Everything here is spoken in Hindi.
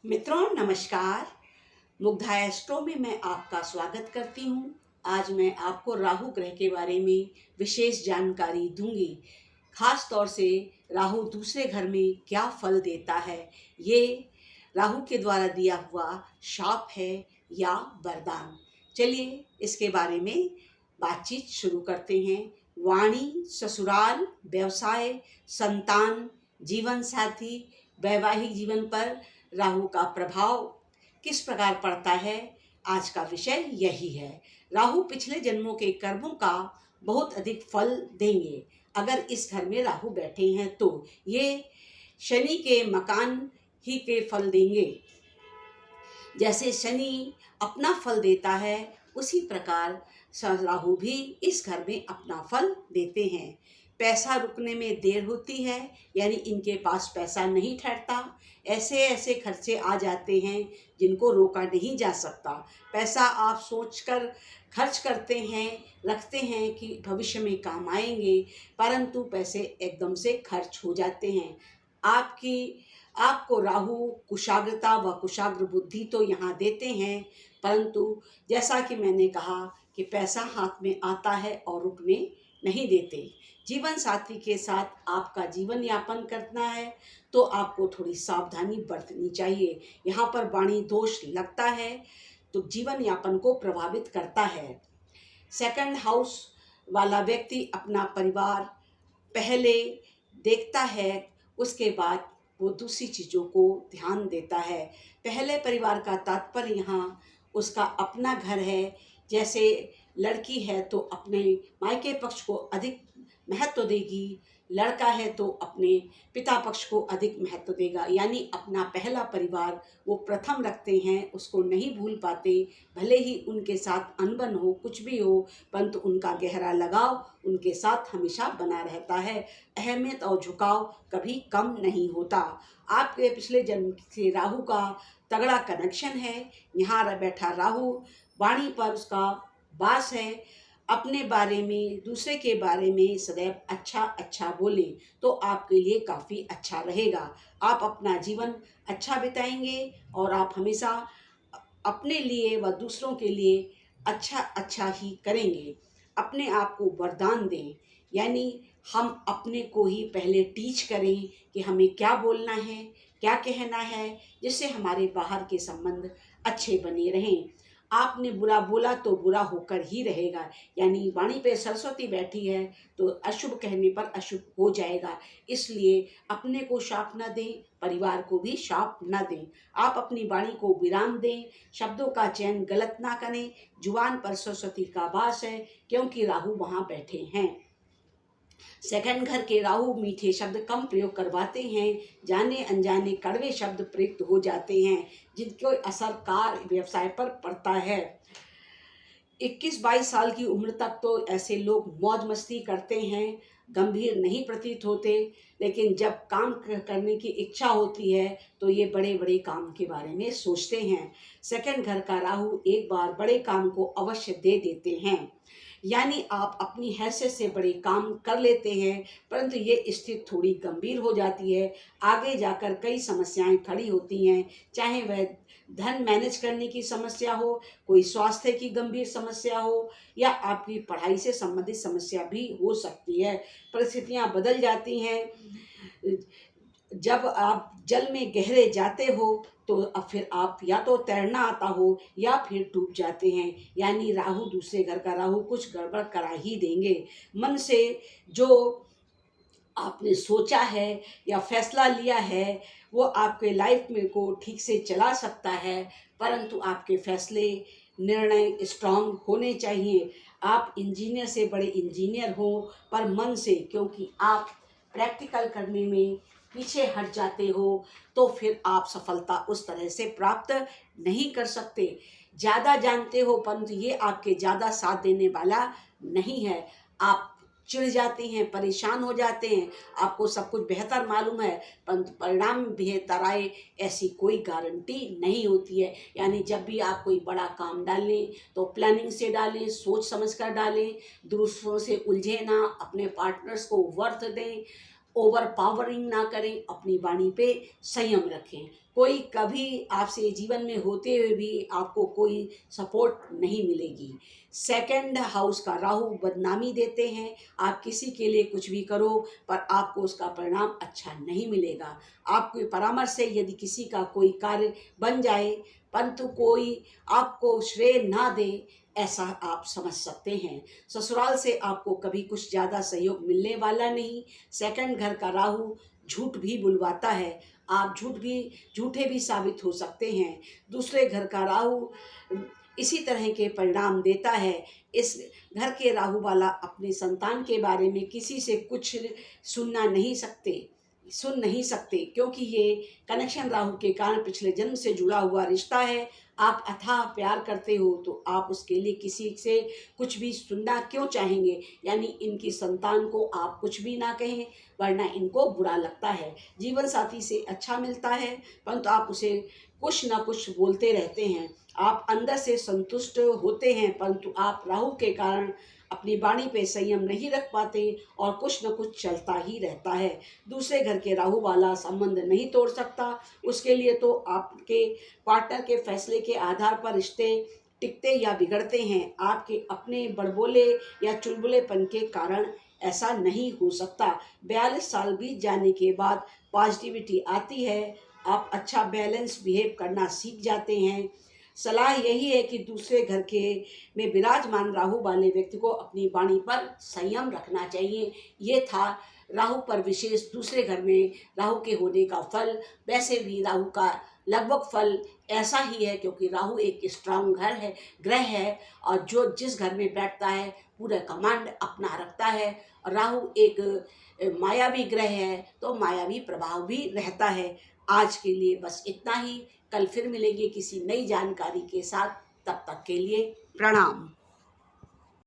मित्रों नमस्कार। मुग्धा एस्ट्रो में मैं आपका स्वागत करती हूँ। आज मैं आपको राहु ग्रह के बारे में विशेष जानकारी दूंगी। खास तौर से राहु दूसरे घर में क्या फल देता है, ये राहु के द्वारा दिया हुआ शाप है या वरदान। चलिए इसके बारे में बातचीत शुरू करते हैं। वाणी, ससुराल, व्यवसाय, संतान, जीवन साथी, वैवाहिक जीवन पर राहु का प्रभाव किस प्रकार पड़ता है, आज का विषय यही है। राहु पिछले जन्मों के कर्मों का बहुत अधिक फल देंगे। अगर इस घर में राहु बैठे हैं तो ये शनि के मकान ही के फल देंगे। जैसे शनि अपना फल देता है, उसी प्रकार राहु भी इस घर में अपना फल देते हैं। पैसा रुकने में देर होती है, यानी इनके पास पैसा नहीं ठहरता। ऐसे ऐसे खर्चे आ जाते हैं जिनको रोका नहीं जा सकता। पैसा आप सोचकर खर्च करते हैं, रखते हैं कि भविष्य में काम आएंगे, परंतु पैसे एकदम से खर्च हो जाते हैं। आपको राहु कुशाग्रता व कुशाग्र बुद्धि तो यहाँ देते हैं, परंतु जैसा कि मैंने कहा कि पैसा हाथ में आता है और रुकने नहीं देते। जीवन साथी के साथ आपका जीवन यापन करना है तो आपको थोड़ी सावधानी बरतनी चाहिए। यहाँ पर वाणी दोष लगता है तो जीवन यापन को प्रभावित करता है। सेकंड हाउस वाला व्यक्ति अपना परिवार पहले देखता है, उसके बाद वो दूसरी चीज़ों को ध्यान देता है। पहले परिवार का तात्पर्य यहाँ उसका अपना घर है। जैसे लड़की है तो अपने मायके पक्ष को अधिक महत्व देगी, लड़का है तो अपने पिता पक्ष को अधिक महत्व देगा। यानी अपना पहला परिवार वो प्रथम रखते हैं, उसको नहीं भूल पाते। भले ही उनके साथ अनबन हो, कुछ भी हो, परंतु उनका गहरा लगाव उनके साथ हमेशा बना रहता है। अहमियत और झुकाव कभी कम नहीं होता। आपके पिछले जन्म से राहु का तगड़ा कनेक्शन है। यहाँ बैठा राहु वाणी पर उसका वास है। अपने बारे में, दूसरे के बारे में सदैव अच्छा अच्छा बोले तो आपके लिए काफ़ी अच्छा रहेगा। आप अपना जीवन अच्छा बिताएंगे और आप हमेशा अपने लिए व दूसरों के लिए अच्छा अच्छा ही करेंगे। अपने आप को वरदान दें, यानी हम अपने को ही पहले टीच करें कि हमें क्या बोलना है, क्या कहना है, जिससे हमारे बाहर के संबंध अच्छे बने रहें। आपने बुरा बोला तो बुरा होकर ही रहेगा। यानी वाणी पे सरस्वती बैठी है तो अशुभ कहने पर अशुभ हो जाएगा। इसलिए अपने को शाप न दें, परिवार को भी शाप न दें। आप अपनी वाणी को विराम दें, शब्दों का चयन गलत ना करें। जुबान पर सरस्वती का वास है क्योंकि राहु वहाँ बैठे हैं। सेकंड घर के राहु मीठे शब्द कम प्रयोग करवाते हैं। जाने अनजाने कड़वे शब्द प्रयुक्त हो जाते हैं जिनके असर कार व्यवसाय पर पड़ता है। 21-22 साल की उम्र तक तो ऐसे लोग मौज मस्ती करते हैं, गंभीर नहीं प्रतीत होते, लेकिन जब काम करने की इच्छा होती है तो ये बड़े बड़े काम के बारे में सोचते हैं। सेकंड घर का राहु एक बार बड़े काम को अवश्य दे देते हैं। यानी आप अपनी हैसियत से बड़े काम कर लेते हैं, परंतु ये स्थिति थोड़ी गंभीर हो जाती है। आगे जाकर कई समस्याएं खड़ी होती हैं, चाहे वह धन मैनेज करने की समस्या हो, कोई स्वास्थ्य की गंभीर समस्या हो, या आपकी पढ़ाई से संबंधित समस्या भी हो सकती है। परिस्थितियां बदल जाती हैं। जब आप जल में गहरे जाते हो तो अब फिर आप या तो तैरना आता हो या फिर डूब जाते हैं। यानी राहु, दूसरे घर का राहु कुछ गड़बड़ करा ही देंगे। मन से जो आपने सोचा है या फैसला लिया है वो आपके लाइफ में को ठीक से चला सकता है, परंतु आपके फैसले, निर्णय स्ट्रांग होने चाहिए। आप इंजीनियर से बड़े इंजीनियर हो, पर मन से, क्योंकि आप प्रैक्टिकल करने में पीछे हट जाते हो तो फिर आप सफलता उस तरह से प्राप्त नहीं कर सकते। ज़्यादा जानते हो परंतु ये आपके ज़्यादा साथ देने वाला नहीं है। आप चिढ़ जाते हैं, परेशान हो जाते हैं। आपको सब कुछ बेहतर मालूम है परंतु परिणाम बेहतर आए ऐसी कोई गारंटी नहीं होती है। यानी जब भी आप कोई बड़ा काम डालें तो प्लानिंग से डालें, सोच समझ कर डालें, दूसरों से उलझे ना, अपने पार्टनर्स को वर्थ दें, ओवर पावरिंग ना करें, अपनी वाणी पे संयम रखें। कोई कभी आपसे जीवन में होते हुए भी आपको कोई सपोर्ट नहीं मिलेगी। सेकंड हाउस का राहु बदनामी देते हैं। आप किसी के लिए कुछ भी करो पर आपको उसका परिणाम अच्छा नहीं मिलेगा। आपके परामर्श से यदि किसी का कोई कार्य बन जाए परंतु कोई आपको श्रेय ना दे, ऐसा आप समझ सकते हैं। ससुराल से आपको कभी कुछ ज़्यादा सहयोग मिलने वाला नहीं। सेकंड घर का राहु झूठ भी बुलवाता है, आप झूठे भी साबित हो सकते हैं। दूसरे घर का राहु इसी तरह के परिणाम देता है। इस घर के राहु वाला अपने संतान के बारे में किसी से कुछ सुन नहीं सकते क्योंकि ये कनेक्शन राहु के कारण पिछले जन्म से जुड़ा हुआ रिश्ता है। आप अथाह प्यार करते हो तो आप उसके लिए किसी से कुछ भी सुनना क्यों चाहेंगे, यानी इनकी संतान को आप कुछ भी ना कहें वरना इनको बुरा लगता है। जीवन साथी से अच्छा मिलता है परंतु आप उसे कुछ ना कुछ बोलते रहते हैं। आप अंदर से संतुष्ट होते हैं परंतु आप राहु के कारण अपनी वाणी पे संयम नहीं रख पाते और कुछ न कुछ चलता ही रहता है। दूसरे घर के राहु वाला संबंध नहीं तोड़ सकता, उसके लिए तो आपके पार्टनर के फैसले के आधार पर रिश्ते टिकते या बिगड़ते हैं। आपके अपने बड़बोले या चुलबुलेपन के कारण ऐसा नहीं हो सकता। 42 साल बीत जाने के बाद पॉजिटिविटी आती है, आप अच्छा बैलेंस बिहेव करना सीख जाते हैं। सलाह यही है कि दूसरे घर के में विराजमान राहु वाले व्यक्ति को अपनी वाणी पर संयम रखना चाहिए। ये था राहु पर विशेष दूसरे घर में राहु के होने का फल। वैसे भी राहु का लगभग फल ऐसा ही है क्योंकि राहु एक स्ट्रांग ग्रह है और जो जिस घर में बैठता है पूरा कमांड अपना रखता है। और राहु एक मायावी ग्रह है तो मायावी प्रभाव भी रहता है। आज के लिए बस इतना ही। कल फिर मिलेंगे किसी नई जानकारी के साथ। तब तक के लिए प्रणाम।